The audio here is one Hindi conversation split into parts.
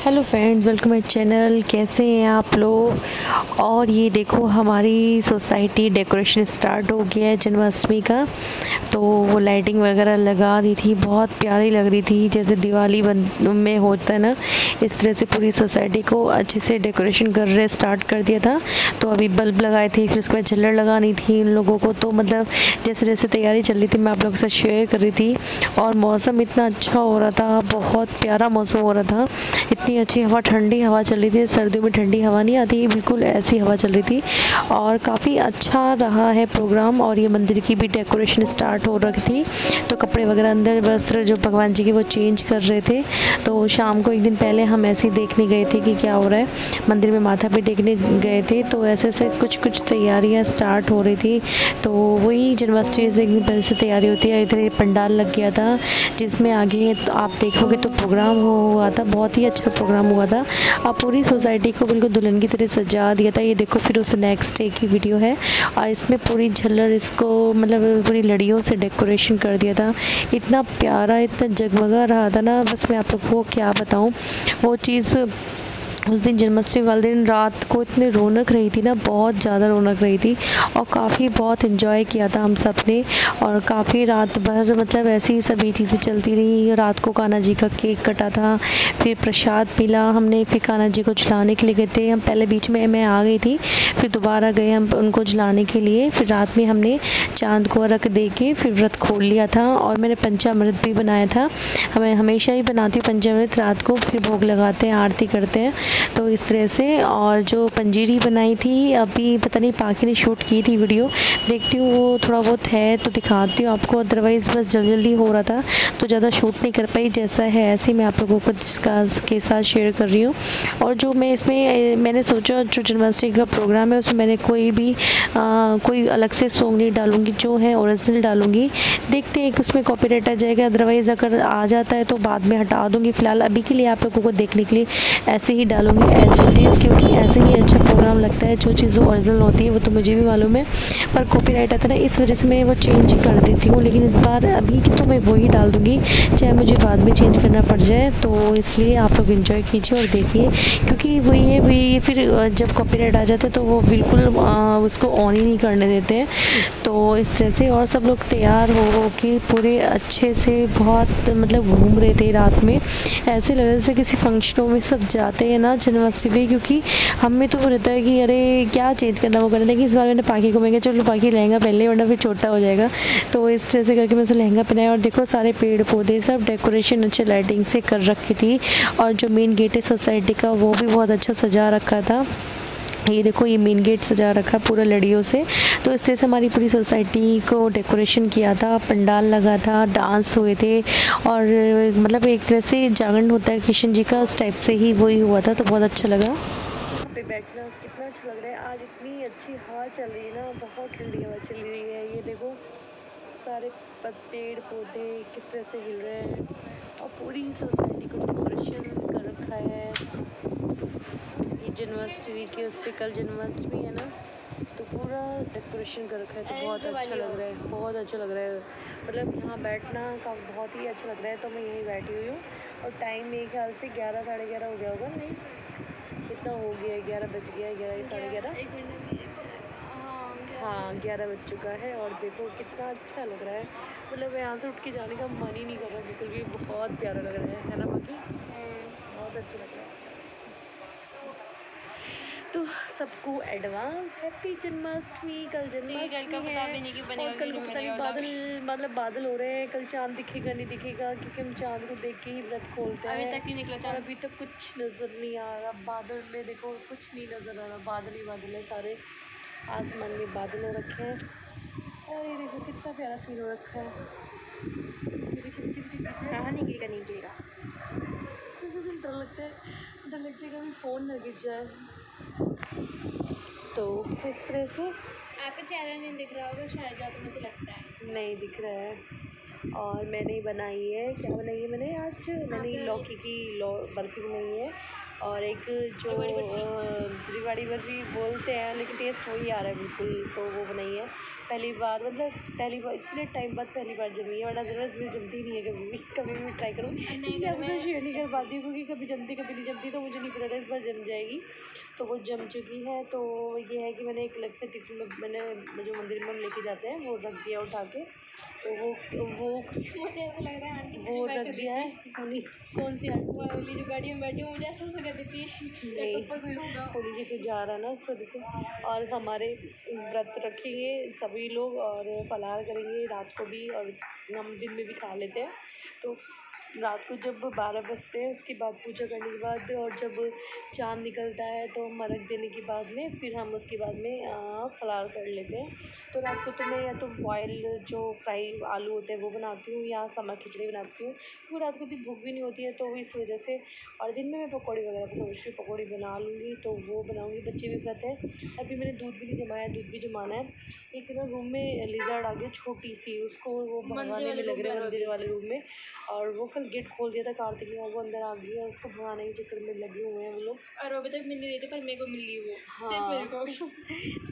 Hello friends, welcome my channel. कैसे हैं आप लोग। और ये देखो हमारी सोसाइटी डेकोरेशन स्टार्ट हो गया है जन्माष्टमी का। तो वो लाइटिंग वगैरह लगा दी थी, बहुत प्यारी लग रही थी, जैसे दिवाली में होता है ना, इस तरह से पूरी सोसाइटी को अच्छे से डेकोरेशन कर रहे स्टार्ट कर दिया था। तो अभी बल्ब लगाए थे, फिर उसके बाद झल्लर लगानी थी इन लोगों को। तो मतलब जैसे जैसे तैयारी चल रही थी मैं आप लोगों के साथ शेयर कर रही थी। और मौसम इतना अच्छा हो रहा था, बहुत प्यारा मौसम हो रहा था। इतनी अच्छी हवा, ठंडी हवा चल रही थी। सर्दियों में ठंडी हवा नहीं आती, बिल्कुल ऐसी हवा चल रही थी। और काफ़ी अच्छा रहा है प्रोग्राम। और ये मंदिर की भी डेकोरेशन स्टार्ट हो रखी थी। तो कपड़े वगैरह, अंदर वस्त्र जो भगवान जी के, वो चेंज कर रहे थे। तो शाम को एक दिन पहले हम ऐसे ही देखने गए थे कि क्या हो रहा है। मंदिर में माथा भी टेकने गए थे। तो ऐसे ऐसे कुछ कुछ तैयारियां स्टार्ट हो रही थी। तो वही जन्माष्टमी से एक दिन पहले से तैयारी होती है। इधर पंडाल लग गया था, जिसमें आगे तो आप देखोगे तो प्रोग्राम हुआ था। बहुत ही अच्छा प्रोग्राम हुआ था। अब पूरी सोसाइटी को बिल्कुल दुल्हन की तरह सजा दिया था। ये देखो, फिर उस नेक्स्ट डे की वीडियो है। और इसमें पूरी झल्लर, इसको मतलब पूरी लड़ियों से डेकोरेशन कर दिया था। इतना प्यारा, इतना जगमगा रहा था ना, बस मैं आप लोग को क्या बताऊं। वो चीज़ उस दिन जन्माष्टमी वाले दिन रात को इतनी रौनक रही थी ना, बहुत ज़्यादा रौनक रही थी। और काफ़ी बहुत इन्जॉय किया था हम सब ने। और काफ़ी रात भर मतलब ऐसी ही सभी चीज़ें चलती रही। रात को कान्हा जी का केक कटा था, फिर प्रसाद मिला हमने, फिर कान्हा जी को झुलाने के लिए गए थे हम। पहले बीच में मैं आ गई थी, फिर दोबारा गए हम उनको झुलाने के लिए। फिर रात में हमने चाँद को अर्घ दे के फिर व्रत खोल लिया था। और मैंने पंचामृत भी बनाया था। हमें हमेशा ही बनाती हूँ पंचामृत रात को, फिर भोग लगाते हैं, आरती करते हैं। तो इस तरह से। और जो पंजीरी बनाई थी, अभी पता नहीं पाखी ने शूट की थी वीडियो, देखती हूँ वो थोड़ा बहुत है तो दिखाती हूँ आपको। अदरवाइज़ बस जल्दी जल्दी हो रहा था तो ज़्यादा शूट नहीं कर पाई। जैसा है ऐसे ही मैं आप लोगों को के साथ शेयर कर रही हूँ। और जो मैं इसमें मैंने सोचा, जो जन्माष्टमी का प्रोग्राम है उसमें मैंने कोई अलग से सॉन्ग नहीं डालूँगी, जो है ओरिजिनल डालूँगी। देखते हैं कि उसमें कॉपीराइट आ जाएगा, अदरवाइज़ अगर आ जाता है तो बाद में हटा दूँगी। फ़िलहाल अभी के लिए आप लोगों को देखने के लिए ऐसे ही डालूँगी एज इट इज़, क्योंकि ऐसे ही अच्छा प्रोग्राम लगता है। जो चीज़ ओरिजिनल होती है वो तो मुझे भी मालूम है, पर कॉपीराइट आता है ना, इस वजह से मैं वो चेंज कर देती हूँ। लेकिन इस बार अभी तो मैं वही डाल दूँगी, चाहे मुझे बाद में चेंज करना पड़ जाए। तो इसलिए आप लोग एंजॉय कीजिए और देखिए, क्योंकि वही है भी। फिर जब कॉपीराइट आ जाता है तो वो बिल्कुल उसको ऑन ही नहीं करने देते हैं। तो इस तरह से। और सब लोग तैयार हो के पूरे अच्छे से बहुत मतलब घूम रहे थे रात में। ऐसे लग रहा जैसे किसी फंक्शनों में सब जाते हैं ना जन्माष्टमी, क्योंकि हमें तो वो रहता है कि अरे क्या चेंज करना वो करना। लेकिन इस बार मैंने पाखी को, मैं कहा चलो पाखी लहंगा पहन ले वरना फिर छोटा हो जाएगा। तो इस तरह से करके मैं उसे लहंगा पहनाया। और देखो सारे पेड़ पौधे सब डेकोरेशन अच्छे लाइटिंग से कर रखी थी। और जो मेन गेट है सोसाइटी का, वो भी बहुत अच्छा सजा रखा था। ये देखो, ये मेन गेट सजा रखा पूरा लड़ियों से। तो इस तरह से हमारी पूरी सोसाइटी को डेकोरेशन किया था, पंडाल लगा था, डांस हुए थे। और मतलब एक तरह से जागरण होता है कृष्ण जी का, उस टाइप से ही वही हुआ था। तो बहुत अच्छा लगा। यहाँ पे बैठना कितना अच्छा लग रहा है। आज इतनी अच्छी हवा चल रही है ना, बहुत ठंडी हवा चल रही है। ये देखो सारे पेड़ पौधे किस तरह से हिल रहे हैं। और पूरी सोसाइटी को डेकोरेशन कर रखा है। ये जन्माष्टमी की, उस पर कल जन्माष्टमी है ना, तो पूरा डेकोरेशन कर रखा है। तो बहुत अच्छा लग रहा है, बहुत अच्छा लग रहा है। मतलब यहाँ बैठना का बहुत ही अच्छा लग रहा है। तो मैं यहीं बैठी हुई हूँ। और टाइम मेरे ख्याल से 11 साढ़े 11 हो गया होगा। नहीं, कितना हो गया है, 11 बज गया है, 11 साढ़े 11। हाँ, 11 बज चुका है। और देखो कितना अच्छा लग रहा है। मतलब यहाँ से उठ के जाने का मन ही नहीं कर रहा बिल्कुल भी। बहुत प्यारा लग रहा है ना बाकी, बहुत अच्छा लग रहा है। तो सबको एडवांस हैप्पी जन्माष्टमी। कल जन्माष्टमी है। और कल को पता नहीं बादल, मतलब बादल हो रहे हैं। कल चांद दिखेगा नहीं दिखेगा, क्योंकि हम चांद को देख के ही व्रत खोलते हैं। अभी तक नहीं निकला चांद, अभी तक कुछ नज़र नहीं आ रहा। बादल में देखो कुछ नहीं नज़र आ रहा, बादल ही बादल है सारे। आसमान में बादल हो रखे हैं। और ये देखो कितना प्यारा सीन हो रखा है। पीछे पीछे पीछे पीछे। हाँ, नहीं गिरेगा नहीं गिरेगा। डर लगता है कभी फ़ोन ना गिर जाए। तो इस तरह से आपका चेहरा नहीं दिख रहा होगा शायद, जहाँ तो मुझे लगता है नहीं दिख रहा है। और मैंने बनाई है, क्या बनाई है मैंने आज, मैंने लौकी की बर्फ़ी बनाई है। और एक जो रिवाड़ी बर्फ़ी बोलते हैं, लेकिन टेस्ट वही आ रहा है बिल्कुल, तो वो बनाई है। पहली बार मतलब पहली बार इतने टाइम बाद पहली बार जमी है, वरना अदरवाइज मेरी जमती नहीं है कभी भी ट्राई करूँ। मैं आपसे शेयर नहीं कर पाती हूँ क्योंकि कभी जमती कभी नहीं जमती, तो मुझे नहीं पता था इस बार जम जाएगी। तो वो जम चुकी है। तो ये है कि मैंने एक अलग से टिफिन में मैंने जो मंदिर में हम लेके जाते हैं वो रख दिया उठा के। तो वो मुझे ऐसा लग रहा है आंटी वो रख दिया है। कौन सी आंटी? वाली जो गाड़ी में बैठी हूँ, मुझे ऐसा कर देती है ऊपर कोई होगा। थोड़ी सी तो जा रहा ना इस वजह से। और हमारे व्रत रखेंगे सभी लोग और फलाहार करेंगे रात को भी, और हम दिन में भी खा लेते हैं। तो रात को जब 12 बजते हैं उसके बाद पूजा करने के बाद, और जब चाँद निकलता है तो हम अर्घ देने के बाद में फिर हम उसके बाद में फलाहार कर लेते हैं। तो रात को तो मैं या तो बॉयल जो फ्राई आलू होते हैं वो बनाती हूँ या समा खिचड़ी बनाती हूँ। वो रात को इतनी भूख भी नहीं होती है तो इस वजह से। और दिन में मैं पकौड़ी वगैरह सोच रही हूँ पकौड़ी बना लूँगी, तो वो बनाऊँगी। बच्चे भी व्रत है। अभी मैंने दूध भी नहीं जमाया, दूध भी जमाना है। एक ना रूम में लिजर्ड आ गई छोटी सी, उसको वो भगाने में लग रहा है मंदिर वाले रूम में। और वो कल गेट खोल दिया था कार्तिक ने और वो अंदर आ गई है, उसको भगाने के चक्कर में लगे हुए हैं वो लोग। और वो अभी तक मिल नहीं रही थी पर मेरे को मिल गई वो। हाँ। सिर्फ मेरे को।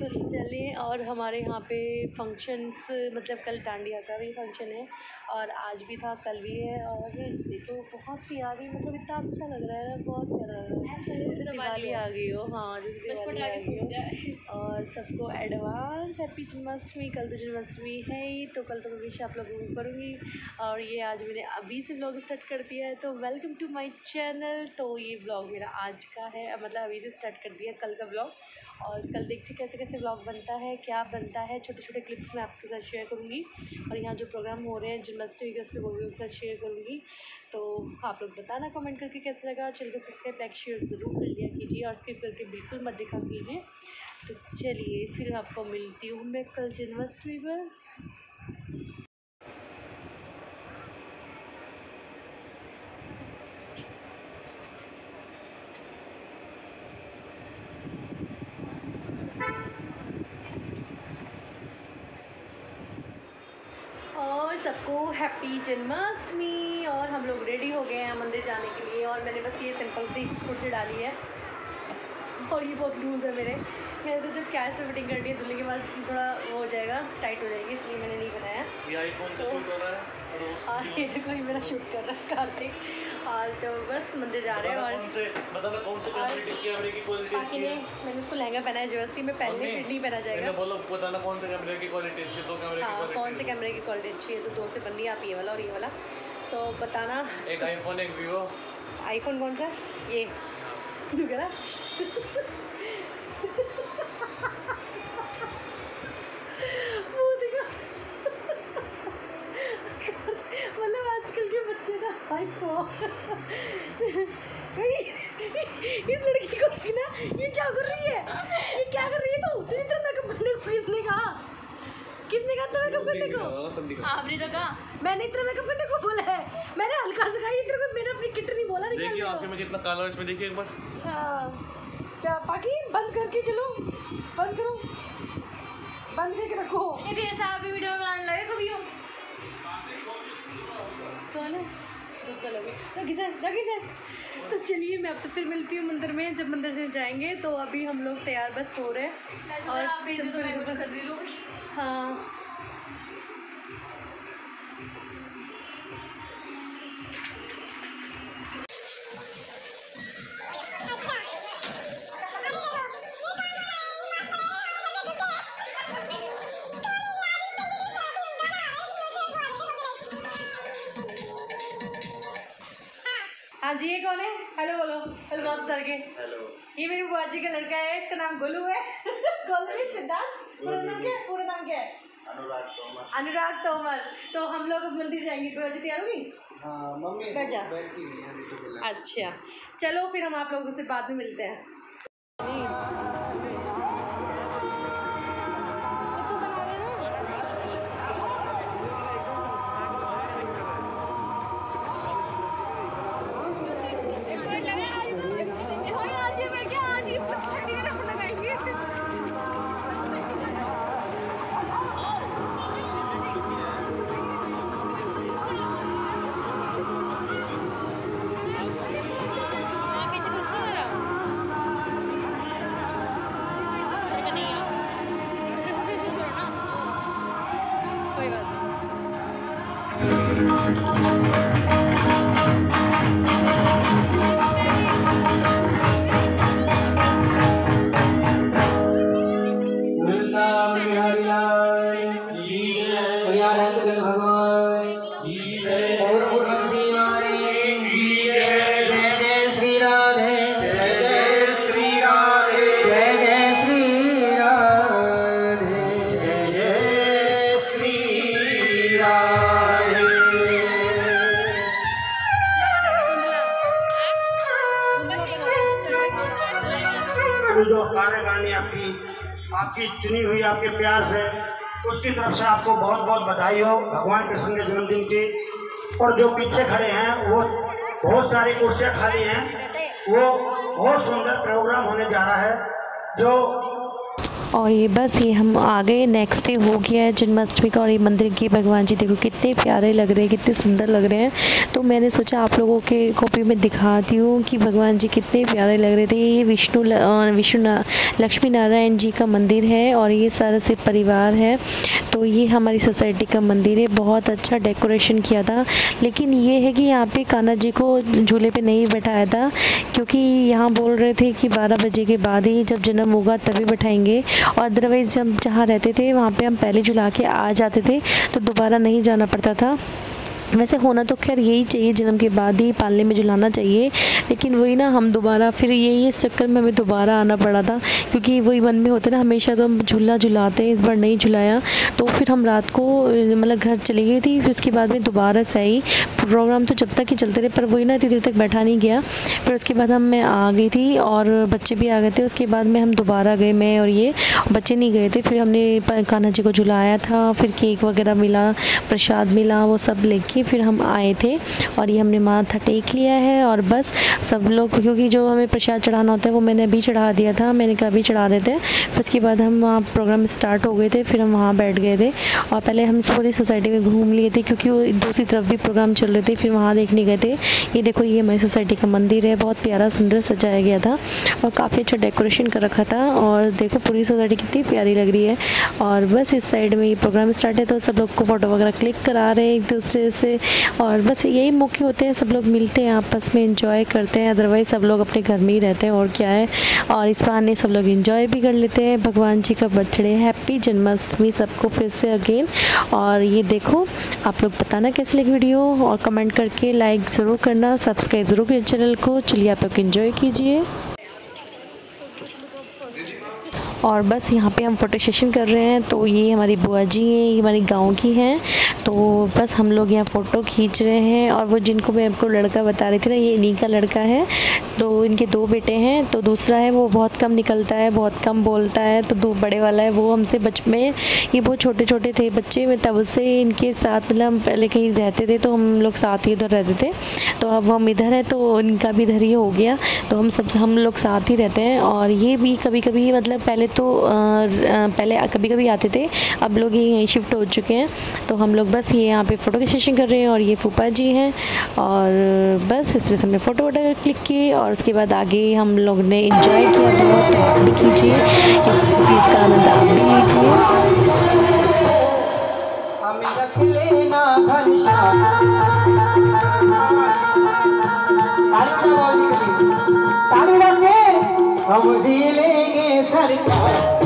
तो चलिए। और हमारे यहाँ पे फंक्शंस मतलब कल डांडिया का भी फंक्शन है और आज भी था, कल भी है। और देखो बहुत प्यारी, मतलब इतना अच्छा लग रहा है ना, बहुत प्यारा लग रहा है। जैसे दिवाली आ गई हो। हाँ जैसे दिवाली आ गई हो। और सबको एडवांस हैप्पी जन्माष्टमी। कल तो जन्माष्टमी है ही, तो कल तो मैं विश आप लोगों को करूँगी। और ये आज मैंने अभी से व्लॉग स्टार्ट कर दिया है, तो वेलकम टू माय चैनल। तो ये व्लॉग मेरा आज का है, मतलब अभी से स्टार्ट कर दिया कल का व्लॉग। और कल देखते कैसे कैसे व्लॉग बनता है, क्या बनता है। छोटे छोटे क्लिप्स मैं आपके साथ शेयर करूँगी। और यहाँ जो प्रोग्राम हो रहे हैं जन्माष्टमी के, उस पर वो भी आपके साथ शेयर करूँगी। तो आप लोग बताना कमेंट करके कैसे लगा। और चैनल को सब्सक्राइब लाइक शेयर ज़रूर कर लिया कीजिए और स्किप करके बिल्कुल मत देखा कीजिए। तो चलिए फिर आपको मिलती हूँ मैं कल जन्माष्टमी पर। और सबको हैप्पी जन्माष्टमी। और हम लोग रेडी हो गए हैं मंदिर जाने के लिए। और मैंने बस ये सिंपल सी कुर्ती डाली है और ये बहुत लूज़ है मेरे। मैंने तो जब कैश में फिटिंग करनी है धुलने के बाद थोड़ा वो हो जाएगा, टाइट हो जाएगी, इसलिए मैंने नहीं बनाया। ये आईफोन से शूट हो रहा है। हाँ ये कोई मेरा शूट कर रहा है कार्तिक। और तो बस मंदिर जा रहे हैं। और कौन से बताना कौन से कैमरे की कैमरे की क्वालिटी अच्छी है? मैंने उसको लहंगा पहना है जबरदस्ती में, पहनने फिर नहीं पहना जाएगा। बोलो बताना कौन से कैमरे की क्वालिटी अच्छी है, दो कैमरे की क्वालिटी। कौन से कैमरे की क्वालिटी अच्छी है, तो दो से बननी है, आप ये वाला और ये वाला। तो बताना। एक आईफोन एक वीवो। आईफोन कौन सा? ये ना मतलब आजकल के बच्चे ना आईफोन। इस लड़की को देखना, ये क्या कर रही है, ये क्या कर रही है? तू इतना मेकअप करने को किसने कहा? किसने कहा था मेकअप करने को? आपने तो कहा। मैंने इतना मेकअप करने को बोला है? मैंने हल्का सा कहा, इधर को मैंने अपनी किट नहीं बोला। देखिए आपके में कितना काला है, इसमें देखिए एक बार। हाँ क्या बाकी बंद करके चलो, बंद करो, बंद करके रखो। इधर से आप वीडियो बनाने लगे कभी हो? कौन है? तो चलिए मैं आपसे फिर मिलती हूँ मंदिर में, जब मंदिर से जाएंगे। तो अभी हम लोग तैयार बस हो रहे हैं। और आप भेजो तो मैं कुछ कर दी लूँ। हाँ हाँ जी, ये कौन है? हेलो बोलो, हेलो मास्क करके। हेलो। ये मेरी बुआ जी का लड़का है, इसका नाम गोलू है। गोलू है सिद्धार्थ। पूरा नाम क्या है? पूरा नाम क्या है? अनुराग तोमर। अनुराग तोमर। तो हम लोग मंदिर जाएंगे। बुआ जी तैयार होगी? हाँ मम्मी बैठ जा। अच्छा चलो फिर हम आप लोगों से बाद में मिलते हैं। अभी जो कार्यकारिणी आपकी चुनी हुई आपके प्यार से, उसकी तरफ से आपको बहुत बहुत बधाई हो भगवान कृष्ण के जन्मदिन की। और जो पीछे खड़े हैं वो बहुत सारी कुर्सियाँ खाली हैं, वो बहुत सुंदर प्रोग्राम होने जा रहा है। जो और ये बस ये हम आ गए, नेक्स्ट डे हो गया है जन्माष्टमी का। और ये मंदिर के भगवान जी देखो कितने प्यारे लग रहे हैं, कितने सुंदर लग रहे हैं। तो मैंने सोचा आप लोगों के कॉपी में दिखाती हूँ कि भगवान जी कितने प्यारे लग रहे थे। ये विष्णु लक्ष्मी नारायण जी का मंदिर है और ये सारा से परिवार है। तो ये हमारी सोसाइटी का मंदिर है, बहुत अच्छा डेकोरेशन किया था। लेकिन ये है कि यहाँ पे कान्हा जी को झूले पे नहीं बैठाया था, क्योंकि यहाँ बोल रहे थे कि 12 बजे के बाद ही जब जन्म होगा तभी बैठाएंगे। और अदरवाइज़ जब जहाँ रहते थे वहाँ पे हम पहले झुला के आ जाते थे, तो दोबारा नहीं जाना पड़ता था। वैसे होना तो खैर यही चाहिए, जन्म के बाद ही पालने में झुलाना चाहिए। लेकिन वही ना, हम दोबारा फिर यही इस चक्कर में हमें दोबारा आना पड़ा था, क्योंकि वही मन में होते ना हमेशा, तो हम झूला झुलाते हैं, इस बार नहीं झुलाया। तो फिर हम रात को मतलब घर चली गई थी। फिर उसके बाद में दोबारा से आई, प्रोग्राम तो जब तक ही चलते रहे, पर वही ना इतनी देर तक बैठा नहीं गया। फिर उसके बाद मैं आ गई थी और बच्चे भी आ गए थे। उसके बाद में हम दोबारा गए, मैं और ये, बच्चे नहीं गए थे। फिर हमने कान्हा जी को झुलाया था, फिर केक वगैरह मिला, प्रसाद मिला, वो सब लेके फिर हम आए थे। और ये हमने माथा टेक लिया है और बस सब लोग, क्योंकि जो हमें प्रसाद चढ़ाना होता है वो मैंने अभी चढ़ा दिया था, मैंने कहा अभी चढ़ा देते हैं। फिर उसके बाद हम वहाँ प्रोग्राम स्टार्ट हो गए थे, फिर हम वहाँ बैठ गए थे। और पहले हम पूरी सोसाइटी में घूम लिए थे, क्योंकि वो दूसरी तरफ भी प्रोग्राम चल रहे थे, फिर वहाँ देखने गए थे। ये देखो, ये हमारी सोसाइटी का मंदिर है, बहुत प्यारा सुंदर सजाया गया था और काफ़ी अच्छा डेकोरेशन कर रखा था। और देखो पूरी सोसाइटी कितनी प्यारी लग रही है। और बस इस साइड में ये प्रोग्राम स्टार्ट है, तो सब लोग को फ़ोटो वगैरह क्लिक करा रहे हैं एक दूसरे से। और बस यही मौके होते हैं, सब लोग मिलते हैं, आपस में एंजॉय करते हैं। अदरवाइज़ सब लोग अपने घर में ही रहते हैं, और क्या है। और इस बहाने सब लोग एंजॉय भी कर लेते हैं। भगवान जी का बर्थडे, हैप्पी जन्माष्टमी सबको फिर से अगेन। और ये देखो, आप लोग बताना कैसी लगी वीडियो, और कमेंट करके लाइक ज़रूर करना, सब्सक्राइब ज़रूर कीजिए चैनल को। चलिए आप लोग एंजॉय कीजिए। और बस यहाँ पे हम फ़ोटो सेशन कर रहे हैं। तो ये हमारी बुआ जी हैं, ये हमारी गांव की हैं। तो बस हम लोग यहाँ फ़ोटो खींच रहे हैं। और वो जिनको मैं आपको लड़का बता रही थी ना, ये इन्हीं का लड़का है। तो इनके 2 बेटे हैं। तो दूसरा है वो बहुत कम निकलता है, बहुत कम बोलता है। तो 2 बड़े वाला है, वो हमसे बचपन में, ये बहुत छोटे छोटे थे बच्चे में, तब से इनके साथ, मतलब हम पहले कहीं रहते थे तो हम लोग साथ ही उधर रहते थे। तो अब हम इधर हैं तो इनका भी इधर ही हो गया, तो हम लोग साथ ही रहते हैं। और ये भी कभी कभी, मतलब पहले कभी कभी आते थे, अब लोग यहीं शिफ्ट हो चुके हैं। तो हम लोग बस ये यहाँ पे फ़ोटो की सेशन कर रहे हैं। और ये फूफा जी हैं। और बस इस तरह से हमने फ़ोटो वोटो क्लिक की। और उसके बाद आगे हम लोग ने इंजॉय किया बहुत। तो आप भी कीजिए, इस चीज़ का आनंद आप भी लीजिए। हम जी लेंगे सरकार।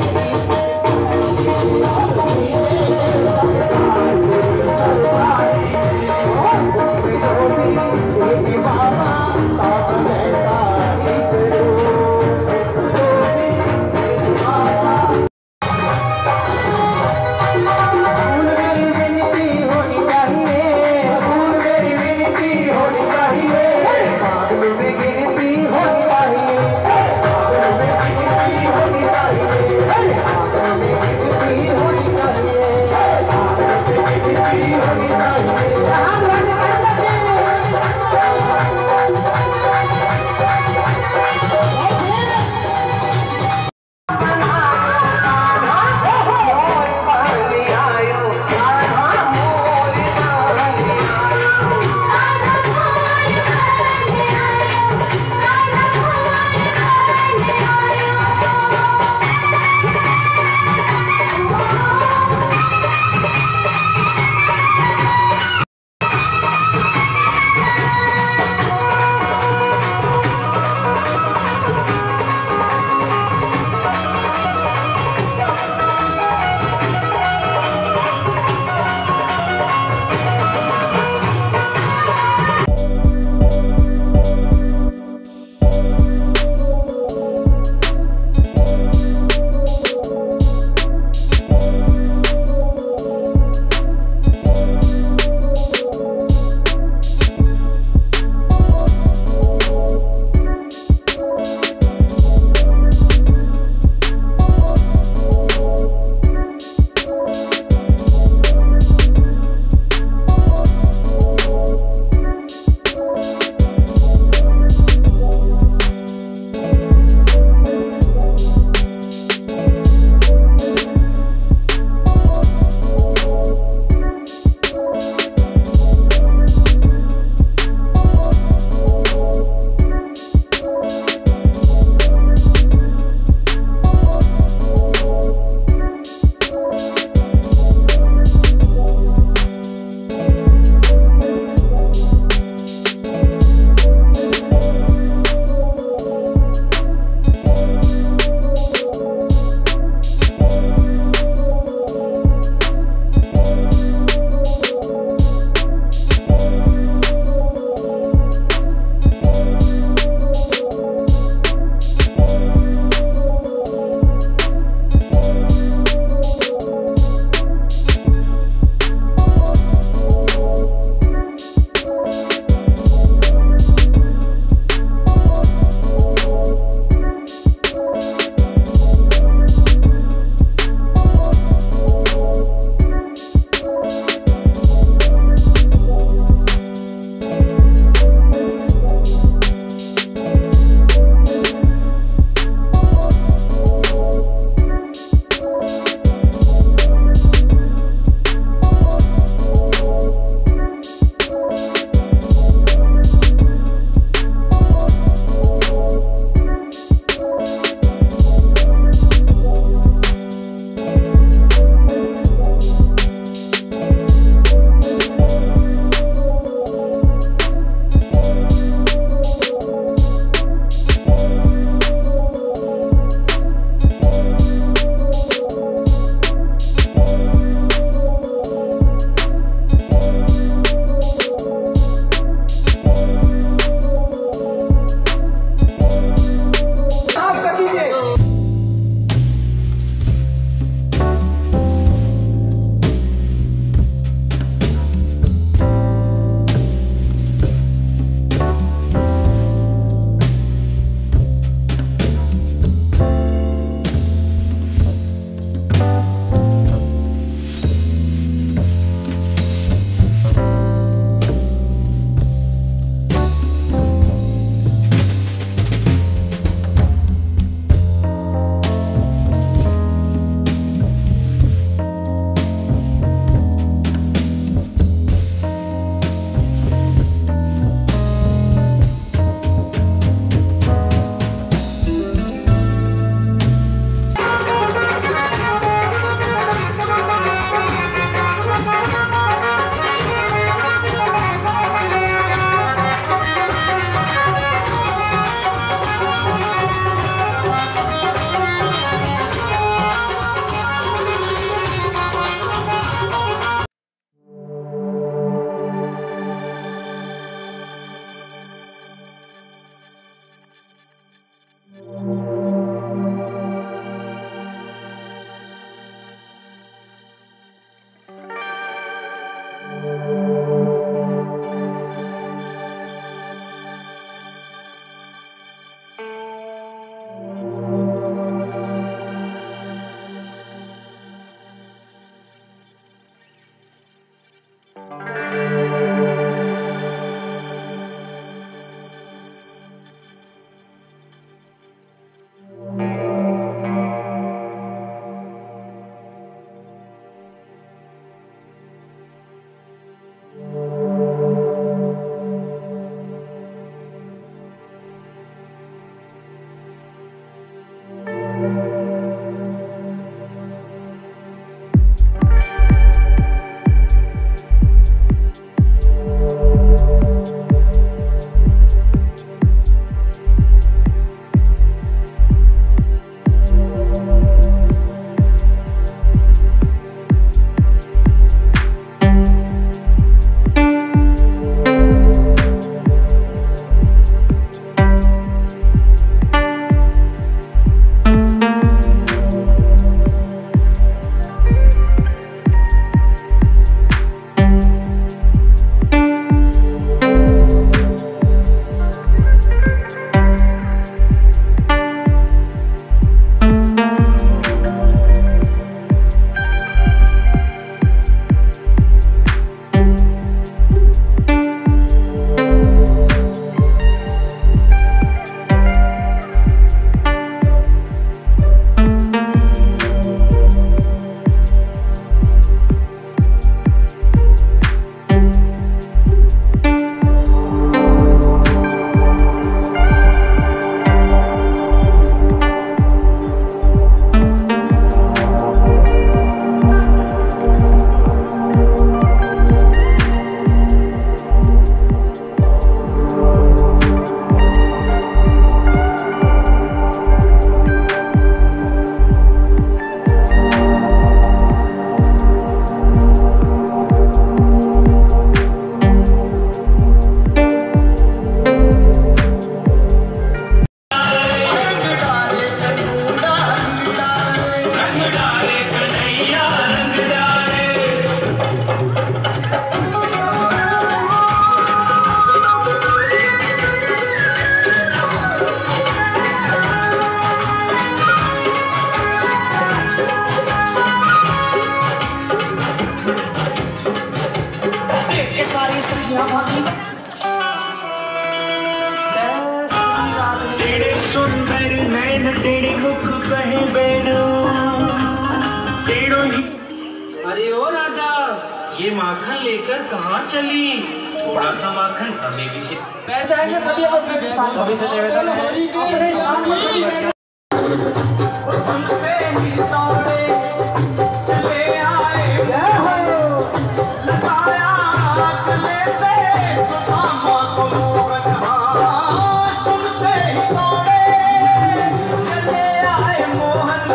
सुंदर नैन तेरे मुख कहे बेनो तेरो ही। अरे ओ राजा, ये माखन लेकर कहाँ चली? थोड़ा सा माखन हमें भी बैठ जाएंगे सभी अपने स्थान पर। अपने स्थान पर सुनते ही दौड़े चले आए, लगाया गले से सुदामा को मोहन। सुनते ही दौड़े चले आए मोहन,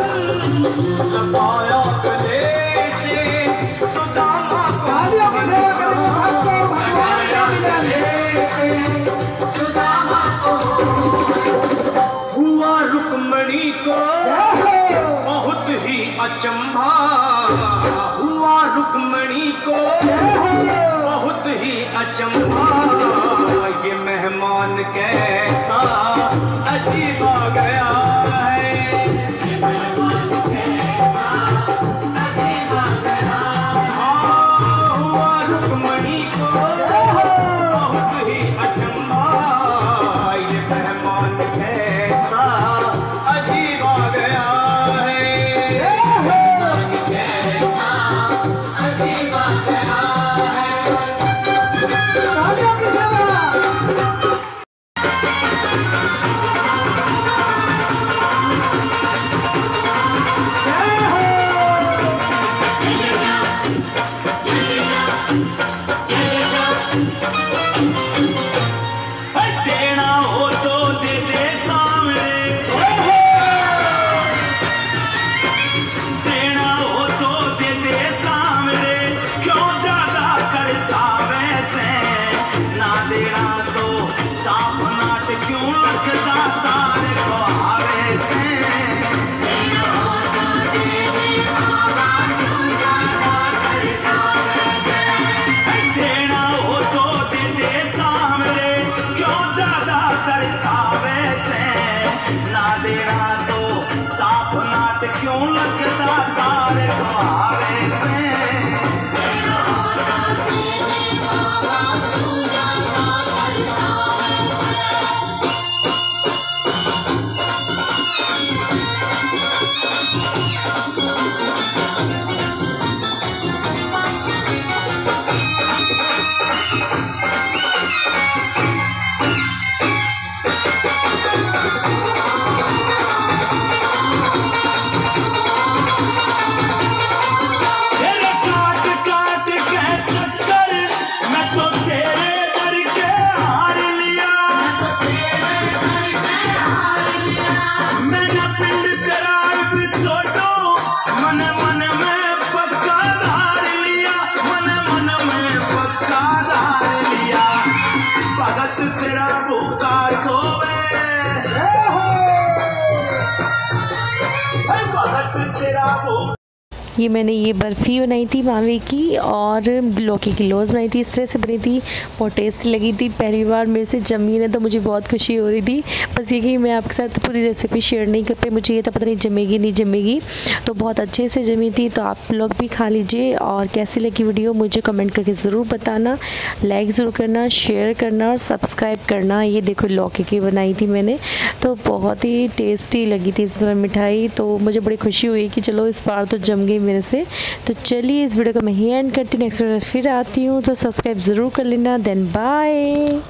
लगाया गले से सुदामा को मोहन। सुदामा को हुआ रुक्मणी को बहुत ही अचंभा, हुआ रुक्मणी को बहुत ही अचंभा। ये मेहमान कैसा अजीब आ गया है, ये मेहमान कैसा अजीब आ गया। हुआ रुक्मणी को बहुत ही अचंभा, ये मेहमान कैसा अजीब आ गया है, कैसा अजीब आ गया है। देना हो तो दे दे सामने, देना हो तो दे दे सामने, क्यों ज्यादा कर सावे से, ना देना तो साफ नाट क्यों लगता तारे को आवे से। देना हो तो दे दे क्यों ज्यादा कर सावे से, देना हो तो दे दे सामने, क्यों ज्यादा कर सावे से, ना देना तो साफ नाट क्यों लगता तारे को आवे से। तेरे काट काट के चक्कर मैं तो तेरे दर के हार लिया, मैंने पिंड करार बिछोड़ो, मन मन में पक्का धार लिया, मन मन में पक्का धार लिया। भगत तेरा भूखा सोवे, भगत तेरा भूखा। ये मैंने ये बर्फ़ी बनाई थी मावे की और लौकी की लौज़ बनाई थी। इस तरह से बनी थी, बहुत टेस्टी लगी थी। पहली बार मेरे से जमी ने तो मुझे बहुत खुशी हो रही थी। बस ये कि मैं आपके साथ पूरी रेसिपी शेयर नहीं कर पाई, मुझे ये तो पता नहीं जमेगी नहीं जमेगी। तो बहुत अच्छे से जमी थी, तो आप लोग भी खा लीजिए। और कैसी लगी वीडियो मुझे कमेंट करके ज़रूर बताना, लाइक ज़रूर करना, शेयर करना और सब्सक्राइब करना। ये देखो लौकी की बनाई थी मैंने, तो बहुत ही टेस्टी लगी थी इस बार मिठाई। तो मुझे बड़ी खुशी हुई कि चलो इस बार तो जम गई मेरे से। तो चलिए इस वीडियो को मैं ही एंड करती हूँ, नेक्स्ट वीडियो फिर आती हूँ, तो सब्सक्राइब ज़रूर कर लेना। Then bye.